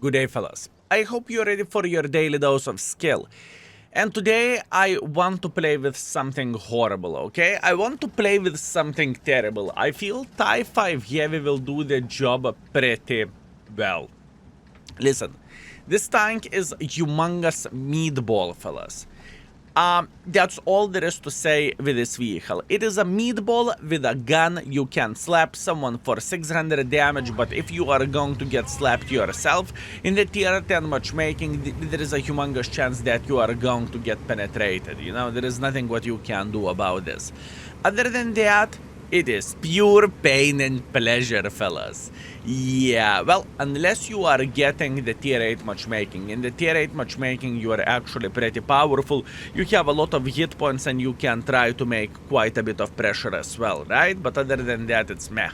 Good day, fellas. I hope you're ready for your daily dose of skill. And today I want to play with something horrible, okay? I want to play with something terrible. I feel Type 5 Heavy will do the job pretty well. Listen, this tank is humongous meatball, fellas. That's all there is to say with this vehicle. It is a meatball with a gun. You can slap someone for 600 damage, but if you are going to get slapped yourself in the tier 10 matchmaking, there is a humongous chance that you are going to get penetrated. You know, there is nothing what you can do about this. Other than that, it is pure pain and pleasure, fellas. Yeah, well, unless you are getting the tier 8 matchmaking. In the tier 8 matchmaking, you are actually pretty powerful. You have a lot of hit points and you can try to make quite a bit of pressure as well, right? But other than that, it's meh.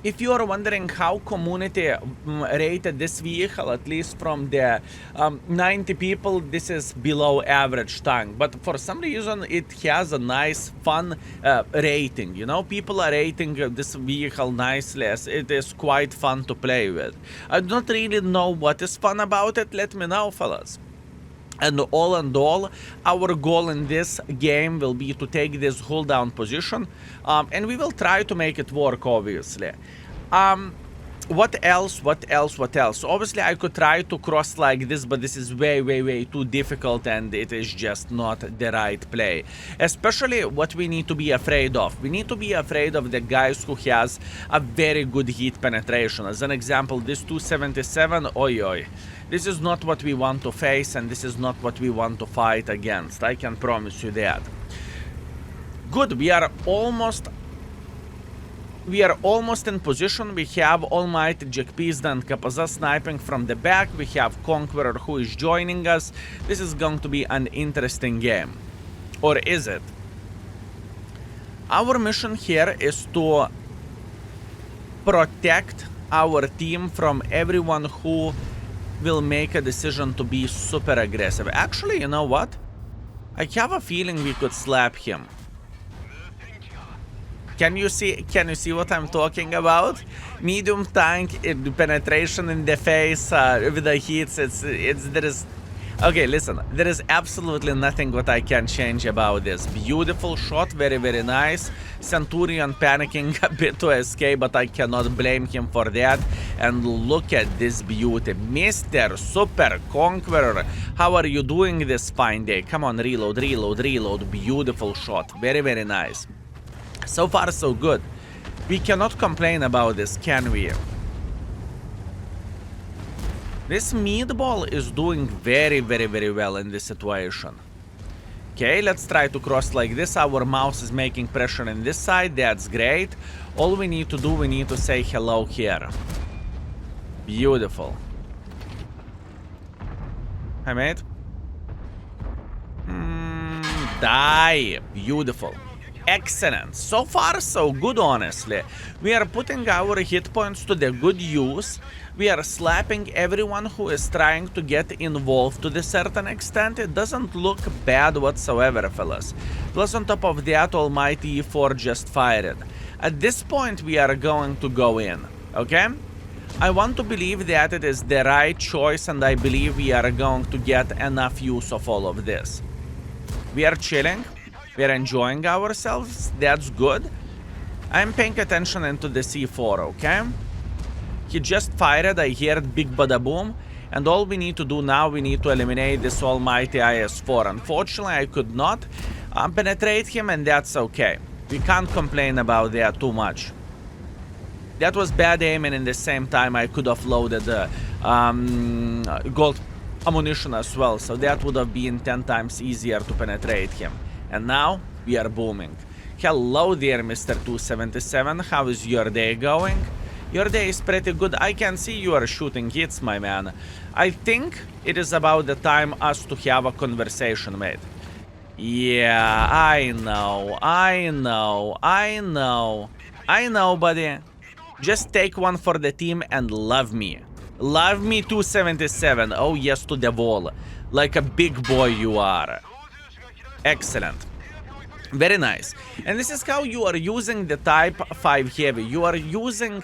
If you are wondering how community rated this vehicle, at least from the 90 people, this is below average tank. But for some reason, it has a nice, fun rating. You know, people are rating this vehicle nicely, as it is quite fun to play with. I don't really know what is fun about it. Let me know, fellas. And all in all, our goal in this game will be to take this hold down position, and we will try to make it work, obviously. What else? Obviously, I could try to cross like this, but this is way too difficult, and it is just not the right play. Especially what we need to be afraid of. We need to be afraid of the guys who has a very good hit penetration. As an example, this 277, oi. This is not what we want to face, and this is not what we want to fight against. I can promise you that. Good, we are almost in position. We have Almighty Jackpista and Kapaza sniping from the back. We have Conqueror who is joining us. This is going to be an interesting game. Or is it? Our mission here is to protect our team from everyone who will make a decision to be super aggressive. Actually, you know what? I have a feeling we could slap him. Can you see what I'm talking about? Medium tank penetration in the face with the hits. Okay, listen, there is absolutely nothing what I can change about this. Beautiful shot, very nice. Centurion panicking a bit to escape, but I cannot blame him for that. And look at this beauty. Mr. Super Conqueror, how are you doing this fine day? Come on, reload. Beautiful shot, very nice. So far, so good. We cannot complain about this, can we? This meatball is doing very well in this situation. Okay, let's try to cross like this. Our mouse is making pressure on this side. That's great. All we need to do, we need to say hello here. Beautiful. Hi, mate. Die. Beautiful. Excellent. So far, so good, honestly. We are putting our hit points to the good use. We are slapping everyone who is trying to get involved to a certain extent. It doesn't look bad whatsoever, fellas. Plus, on top of that, Almighty E4 just fired. At this point, we are going to go in, okay? I want to believe that it is the right choice, and I believe we are going to get enough use of all of this. We are chilling. We are enjoying ourselves. That's good. I'm paying attention into the C4, okay? He just fired. I heard big bada boom. And all we need to do now, we need to eliminate this almighty IS-4. Unfortunately, I could not penetrate him, and that's okay. We can't complain about that too much. That was bad aim, and in the same time, I could have loaded gold ammunition as well. So that would have been 10 times easier to penetrate him. And now, we are booming. Hello there, Mr. 277. How is your day going? Your day is pretty good. I can see you are shooting hits, my man. I think it is about the time us to have a conversation, mate. Yeah, I know, buddy. Just take one for the team and love me. Love me, 277. Oh, yes, to the wall. Like a big boy you are. Excellent. Very nice. And this is how you are using the Type 5 Heavy. You are using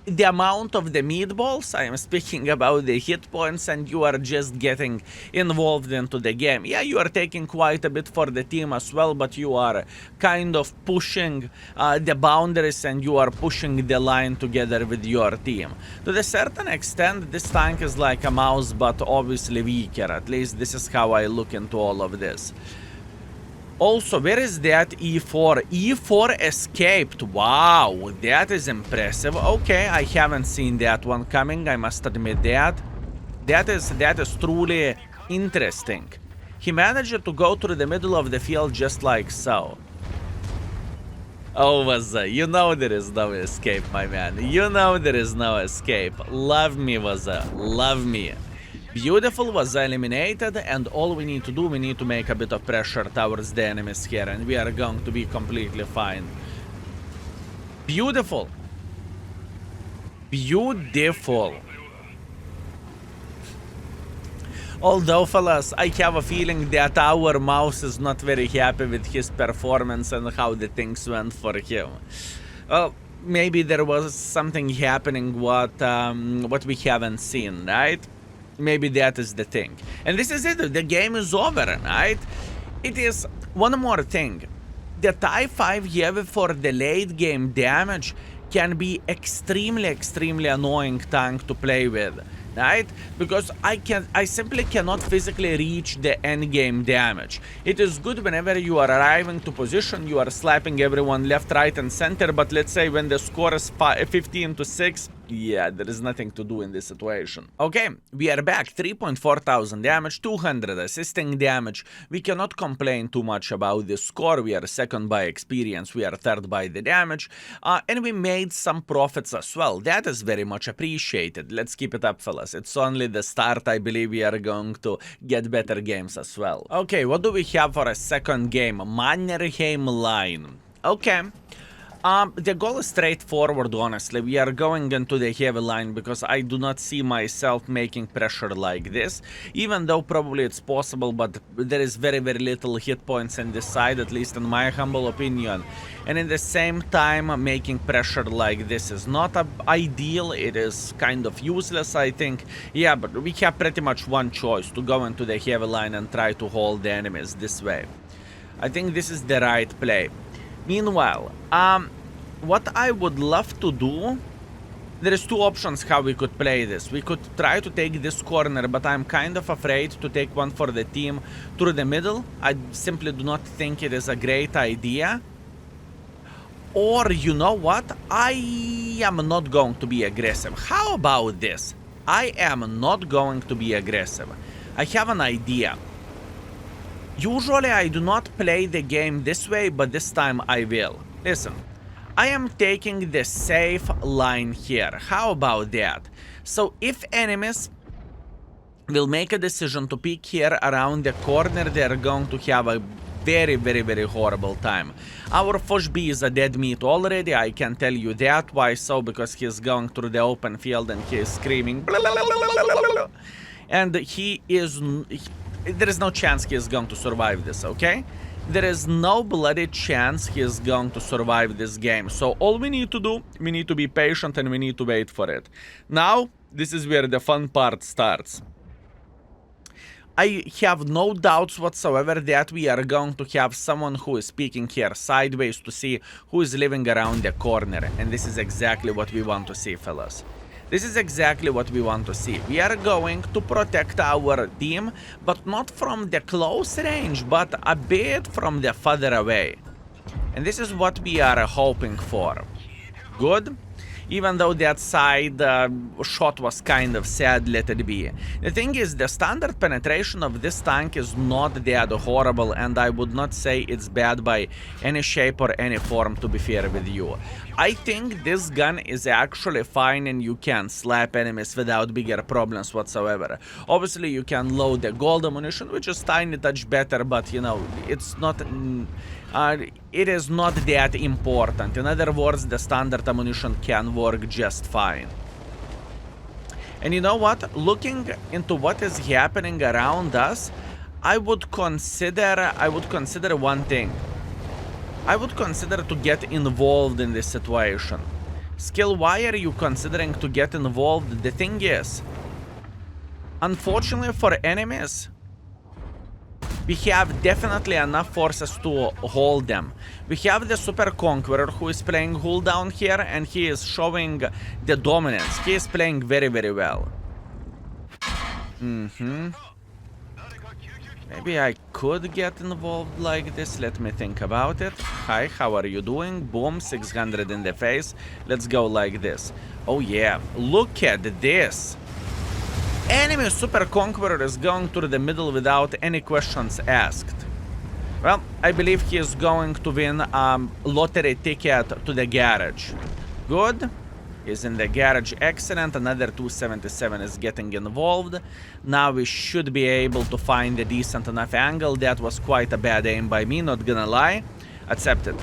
the amount of the meatballs, I am speaking about the hit points, and you are just getting involved into the game. Yeah, you are taking quite a bit for the team as well, but you are kind of pushing the boundaries and you are pushing the line together with your team. To a certain extent, this tank is like a mouse, but obviously weaker. At least this is how I look into all of this. Also, where is that E4? E4 escaped. Wow, that is impressive. Okay, I haven't seen that one coming, I must admit that. That is truly interesting. He managed to go through the middle of the field just like so. Oh, Waza, you know there is no escape, my man. You know there is no escape. Love me, Waza. Love me. Beautiful was eliminated, and all we need to do, we need to make a bit of pressure towards the enemies here, and we are going to be completely fine. Beautiful. Beautiful. Although, fellas, I have a feeling that our mouse is not very happy with his performance and how the things went for him. Well, maybe there was something happening what we haven't seen, right? Maybe that is the thing. And this is it. The game is over, right? It is one more thing. The Type 5 heavy for the late game damage can be extremely annoying tank to play with, right? Because I simply cannot physically reach the end game damage. It is good whenever you are arriving to position, you are slapping everyone left, right, and center, but let's say when the score is 15-6, yeah, there is nothing to do in this situation. Okay, we are back. 3.4 thousand damage, 200 assisting damage. We cannot complain too much about the score. We are second by experience, we are third by the damage, and we made some profits as well. That is very much appreciated. Let's keep it up, fellas. It's only the start. I believe we are going to get better games as well. Okay, what do we have for a second game? Mannerheim line. Okay. The goal is straightforward, honestly. We are going into the heavy line because I do not see myself making pressure like this. Even though probably it's possible, but there is very little hit points in this side, at least in my humble opinion. And in the same time, making pressure like this is not ideal. It is kind of useless, I think. Yeah, but we have pretty much one choice: to go into the heavy line and try to hold the enemies this way. I think this is the right play. Meanwhile, what I would love to do, there is two options how we could play this. We could try to take this corner, but I'm kind of afraid to take one for the team through the middle. I simply do not think it is a great idea. Or, you know what? I am not going to be aggressive. How about this? I am not going to be aggressive. I have an idea. Usually I do not play the game this way, but this time I will. Listen, I am taking the safe line here. How about that? So if enemies will make a decision to peek here around the corner, they are going to have a very horrible time. Our Foshb is a dead meat already, I can tell you that. Why so? Because he is going through the open field and he is screaming. And there is no chance he is going to survive this, okay? There is no bloody chance he is going to survive this game. So all we need to do, we need to be patient and we need to wait for it. Now, this is where the fun part starts. I have no doubts whatsoever that we are going to have someone who is peeking here sideways to see who is living around the corner. And this is exactly what we want to see, fellas. This is exactly what we want to see. We are going to protect our team, but not from the close range, but a bit from the further away. And this is what we are hoping for. Good. Even though that side shot was kind of sad, let it be. The thing is, the standard penetration of this tank is not that horrible, and I would not say it's bad by any shape or any form, to be fair with you. I think this gun is actually fine and you can slap enemies without bigger problems whatsoever. Obviously, you can load the gold ammunition, which is tiny touch better, but you know, it's not... it is not that important. In other words, the standard ammunition can work just fine. And you know what? Looking into what is happening around us, I would consider one thing. I would consider to get involved in this situation. Skill, why are you considering to get involved? The thing is, unfortunately for enemies, we have definitely enough forces to hold them. We have the Super Conqueror who is playing hold down here, and he is showing the dominance. He is playing very, very well. Maybe I could get involved like this. Let me think about it. Hi, how are you doing? Boom, 600 in the face. Let's go like this. Oh yeah, look at this. Enemy Super Conqueror is going to the middle without any questions asked. Well, I believe he is going to win a lottery ticket to the garage. Good. He's in the garage. Excellent. Another 277 is getting involved. Now we should be able to find a decent enough angle. That was quite a bad aim by me, not gonna lie. Accepted.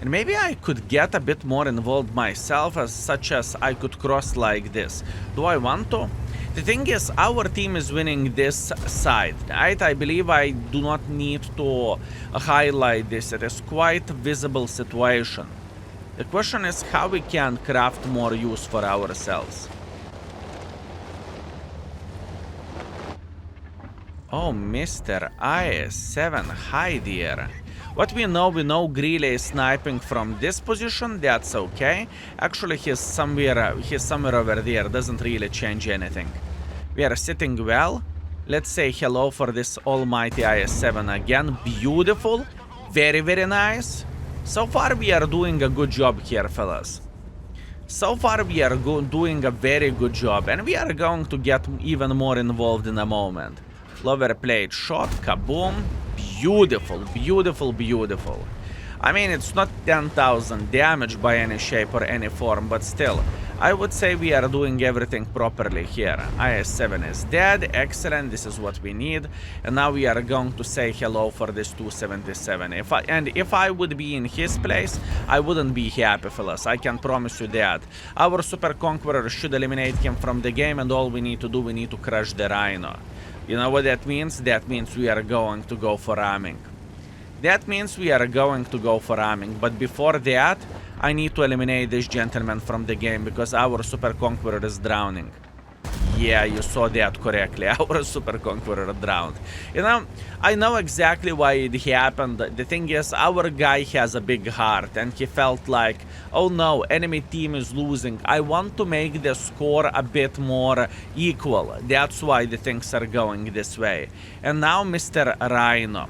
And maybe I could get a bit more involved myself, such as I could cross like this. Do I want to? The thing is, our team is winning this side, right? I believe I do not need to highlight this. It is quite a visible situation. The question is how we can craft more use for ourselves. Oh, Mr. IS-7, hi dear. What we know Greeley is sniping from this position. That's okay. Actually, he's somewhere over there. Doesn't really change anything. We are sitting well. Let's say hello for this almighty IS-7 again. Beautiful. Very, very nice. So far, we are doing a good job here, fellas. So far, we are doing a very good job. And we are going to get even more involved in a moment. Lower plate shot. Kaboom. Beautiful, beautiful, beautiful. I mean, it's not 10,000 damage by any shape or any form, but still, I would say we are doing everything properly here. IS-7 is dead. Excellent. This is what we need. And now we are going to say hello for this 277. If I would be in his place, I wouldn't be happy, fellas. I can promise you that. Our Super Conqueror should eliminate him from the game, and all we need to do, we need to crush the Rhino. You know what that means? That means we are going to go for ramming. That means we are going to go for ramming. But before that, I need to eliminate this gentleman from the game because our Super Conqueror is drowning. Yeah, you saw that correctly. Our Super Conqueror drowned. You know, I know exactly why it happened. The thing is, our guy has a big heart and he felt like, oh no, enemy team is losing. I want to make the score a bit more equal. That's why the things are going this way. And now Mr. Rhino.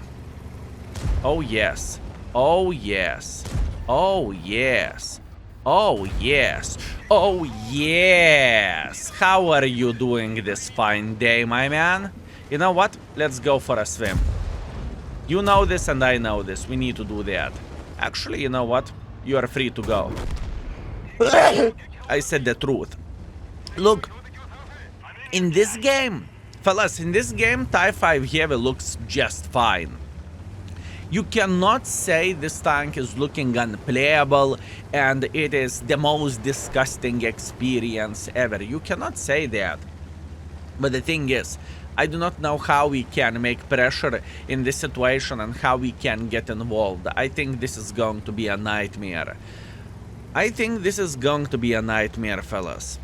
Oh yes. Oh yes. Oh yes. Oh yes. Oh yes. How are you doing this fine day, my man? You know what? Let's go for a swim. You know this and I know this. We need to do that. Actually, you know what? You are free to go. I said the truth. Look, in this game, fellas, in this game, TIE 5 Heavy looks just fine. You cannot say this tank is looking unplayable and it is the most disgusting experience ever. You cannot say that. But the thing is, I do not know how we can make pressure in this situation and how we can get involved. I think this is going to be a nightmare. I think this is going to be a nightmare, fellas.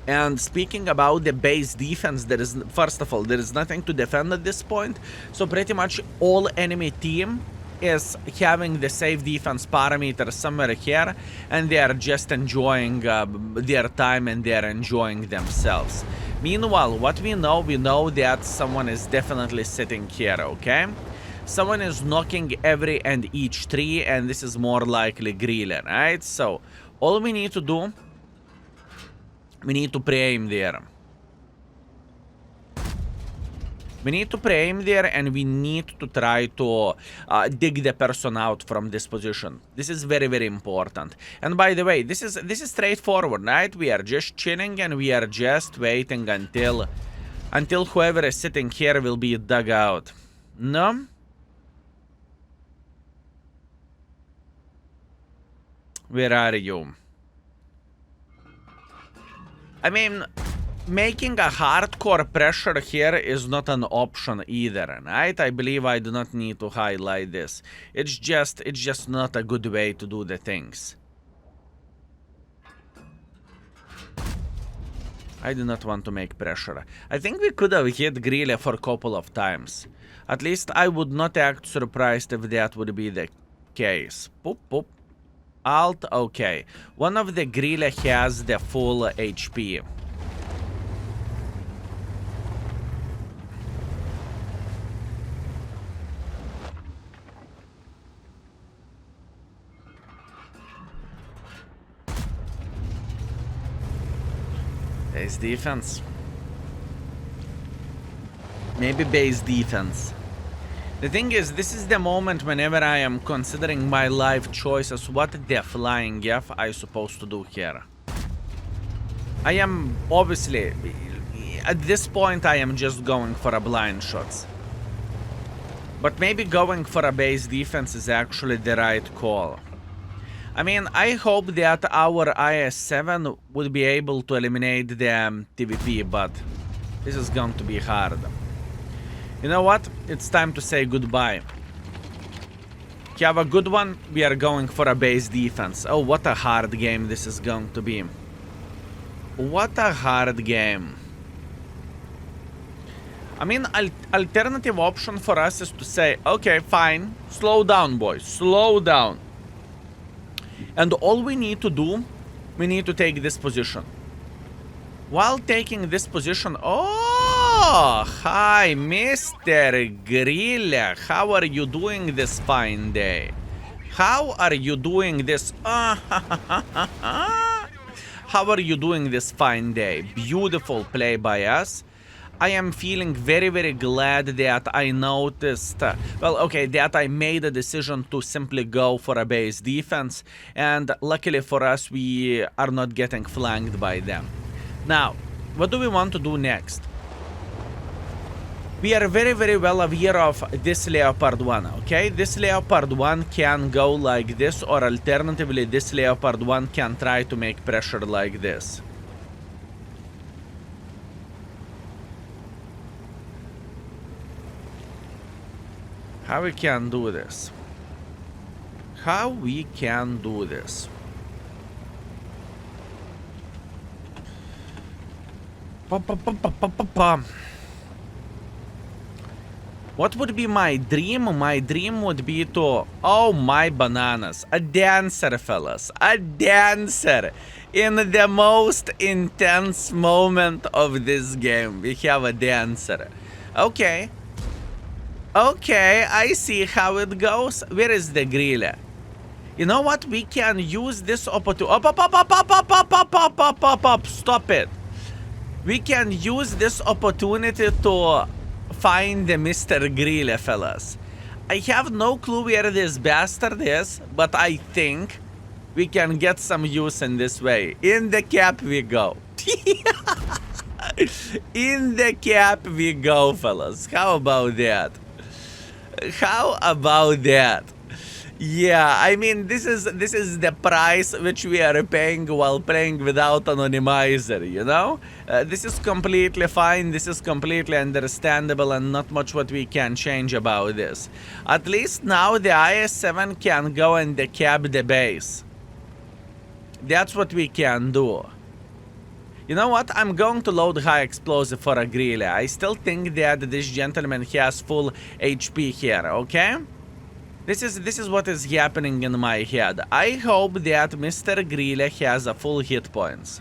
And speaking about the base defense, there is, first of all, there is nothing to defend at this point. So pretty much all enemy team is having the safe defense parameter somewhere here. And they are just enjoying their time and they are enjoying themselves. Meanwhile, what we know that someone is definitely sitting here, okay? Someone is knocking every and each tree, and this is more likely Greeley, right? So all we need to do, we need to pre-aim there. We need to pre-aim there and we need to try to dig the person out from this position. This is very, very important. And by the way, this is straightforward, right? We are just chilling and we are just waiting until whoever is sitting here will be dug out. No? Where are you? I mean, making a hardcore pressure here is not an option either, right? I believe I do not need to highlight this. It's just not a good way to do the things. I do not want to make pressure. I think we could have hit Grille for a couple of times. At least I would not act surprised if that would be the case. Boop, boop. Alt, okay. One of the Grille has the full HP. Base defense. Maybe base defense. The thing is, this is the moment whenever I am considering my life choices, what the flying F I supposed to do here. I am obviously, at this point I am just going for a blind shots. But maybe going for a base defense is actually the right call. I mean, I hope that our IS-7 would be able to eliminate the TVP, but this is going to be hard. You know what? It's time to say goodbye. Have a good one. We are going for a base defense. Oh, what a hard game this is going to be. What a hard game. I mean, alternative option for us is to say, okay, fine. Slow down, boys. Slow down. And all we need to do, we need to take this position. While taking this position, oh, hi, Mr. Grille. How are you doing this fine day? How are you doing this? How are you doing this fine day? Beautiful play by us. I am feeling very, very glad that I noticed, well, okay, that I made a decision to simply go for a base defense. And luckily for us, we are not getting flanked by them. Now, what do we want to do next? We are very, very well aware of this Leopard 1, okay? This Leopard 1 can go like this, or alternatively, this Leopard 1 can try to make pressure like this. How we can do this? How we can do this? What would be my dream? My dream would be to... Oh my bananas. A dancer, fellas. A dancer. In the most intense moment of this game, we have a dancer. Okay. Okay, I see how it goes. Where is the Grille? You know what? We can use this opportunity. Stop it. We can use this opportunity to find the Mr. Grille, fellas. I have no clue where this bastard is, but I think we can get some use in this way. In the cap we go. In the cap we go, fellas. How about that? How about that? Yeah, I mean, this is the price which we are paying while playing without anonymizer, you know? This is completely fine, this is completely understandable, and not much what we can change about this. At least now the IS-7 can go and decap the base. That's what we can do. You know what? I'm going to load high explosive for a Grille. I still think that this gentleman has full HP here, okay? This is what is happening in my head. I hope that Mr. Grille has a full hit points.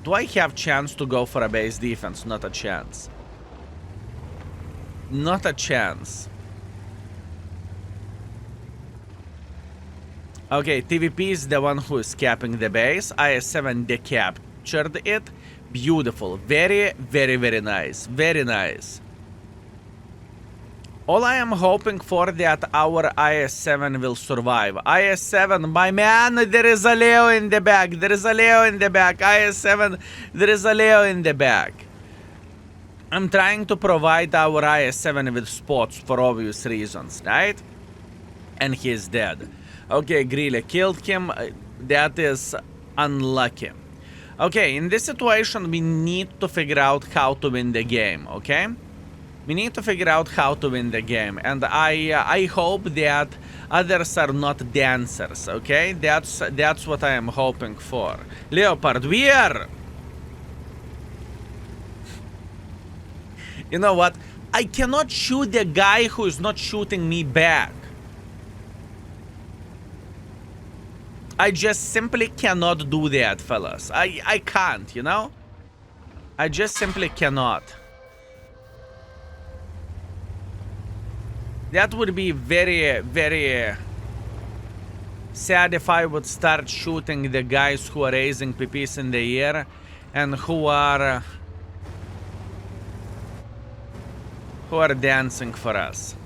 Do I have chance to go for a base defense? Not a chance. Not a chance. Okay, TVP is the one who is capping the base. IS-7 decaptured it. Beautiful. Very, very, very nice. Very nice. All I am hoping for that our IS-7 will survive. IS-7, my man, there is a Leo in the back. There is a Leo in the back. IS-7, there is a Leo in the back. I'm trying to provide our IS-7 with spots for obvious reasons, right? And he is dead. Okay, Grille killed him. That is unlucky. Okay, in this situation, we need to figure out how to win the game, okay? We need to figure out how to win the game, and I hope that others are not dancers, okay? That's what I am hoping for. Leopard, where? You know what? I cannot shoot the guy who is not shooting me back. I just simply cannot do that, fellas. I can't, you know? I just simply cannot. That would be very, very sad if I would start shooting the guys who are raising PPs in the air and who are dancing for us.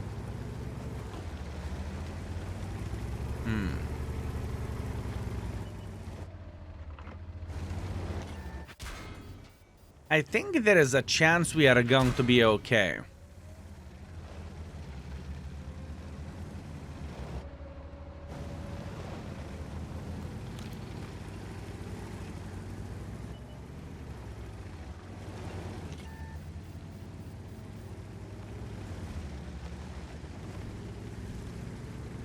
I think there is a chance we are going to be okay.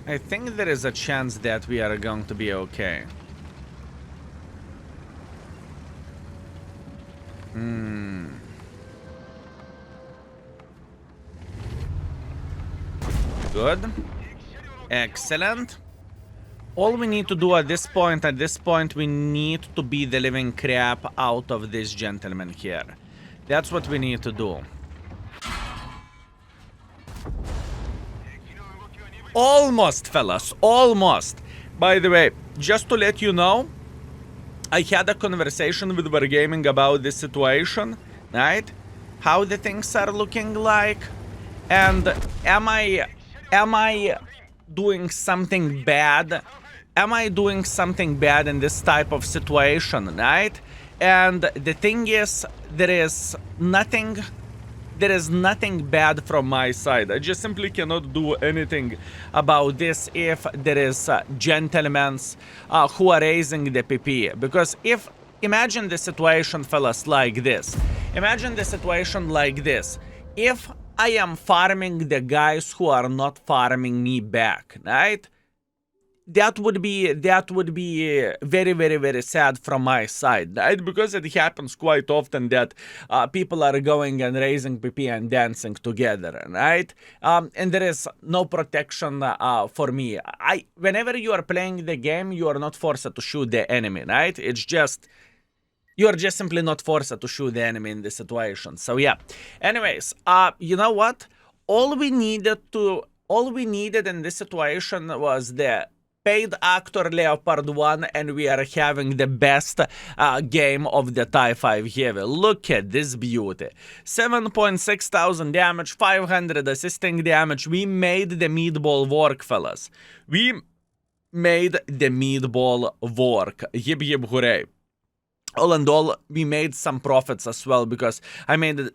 I think there is a chance that we are going to be okay. Good. Excellent. All we need to do at this point, we need to beat the living crap out of this gentleman here. That's what we need to do. Almost, fellas, almost. By the way, just to let you know, I had a conversation with Wargaming about this situation, right? How the things are looking like, and am I doing something bad? Am I doing something bad in this type of situation, right? And the thing is, there is nothing bad from my side. I just simply cannot do anything about this if there is gentlemen who are raising the PP. Because imagine the situation, fellas, like this. Imagine the situation like this. If I am farming the guys who are not farming me back, right? That would be very, very, very sad from my side, right? Because it happens quite often that people are going and raising PP and dancing together, right? And there is no protection for me. Whenever you are playing the game, you are not forced to shoot the enemy, right? It's just... You're just simply not forced to shoot the enemy in this situation. So yeah. Anyways, you know what? All we needed in this situation was the paid actor Leopard 1, and we are having the best game of the TIE 5 Heavy. Look at this beauty. 7.6 thousand damage, 500 assisting damage. We made the meatball work, fellas. We made the meatball work. Yip yip hooray. All in all, we made some profits as well, because I made it...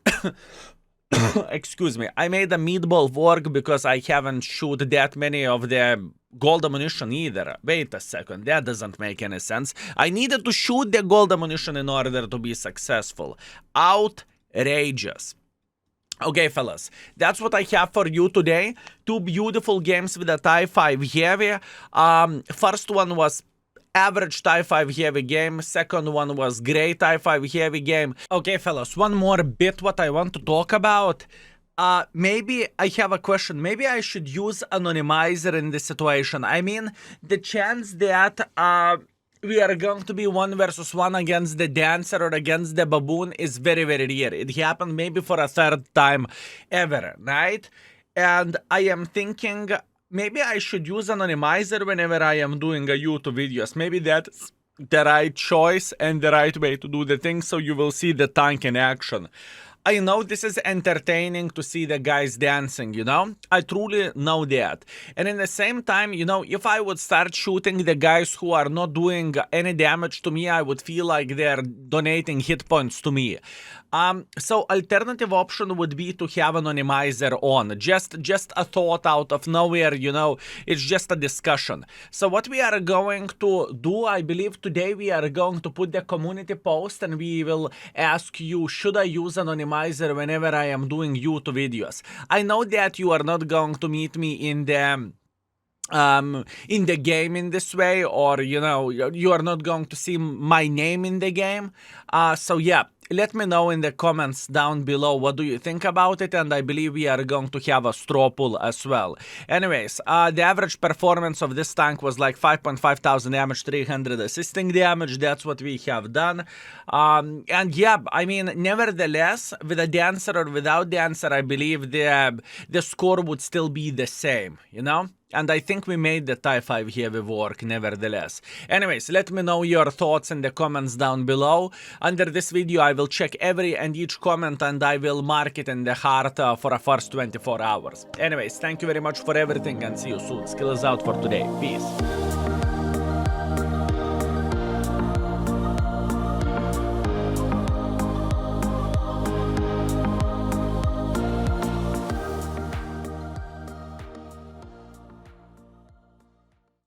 Excuse me. I made the meatball work because I haven't shoot that many of the gold ammunition either. Wait a second. That doesn't make any sense. I needed to shoot the gold ammunition in order to be successful. Outrageous. Okay, fellas, that's what I have for you today. 2 beautiful games with the TIE 5 Heavy. First one was average TIE 5 Heavy game. Second one was great TIE 5 Heavy game. Okay, fellas, one more bit what I want to talk about. Maybe I have a question. Maybe I should use anonymizer in this situation. I mean, the chance that we are going to be 1 versus 1 against the dancer or against the baboon is very, very rare. It happened maybe for a 3rd time ever, right? And I am thinking... Maybe I should use anonymizer whenever I am doing a YouTube videos. Maybe that's the right choice and the right way to do the thing, so you will see the tank in action. I know this is entertaining to see the guys dancing, you know? I truly know that. And in the same time, you know, if I would start shooting the guys who are not doing any damage to me, I would feel like they're donating hit points to me. So alternative option would be to have an anonymizer on. Just a thought out of nowhere, you know, it's just a discussion. So what we are going to do, I believe today we are going to put the community post and we will ask you, should I use an anonymizer whenever I am doing YouTube videos? I know that you are not going to meet me in the game in this way, or you know, you are not going to see my name in the game. So yeah, let me know in the comments down below what do you think about it, and I believe we are going to have a straw poll as well. Anyways, the average performance of this tank was like 5,500 damage, 300 assisting damage. That's what we have done. And yeah, I mean, nevertheless, with a dancer or without dancer, I believe the score would still be the same, you know? And I think we made the Tie 5 heavy work nevertheless. Anyways, let me know your thoughts in the comments down below. Under this video, I will check every and each comment and I will mark it in the heart for the first 24 hours. Anyways, thank you very much for everything and see you soon. Skill is out for today. Peace.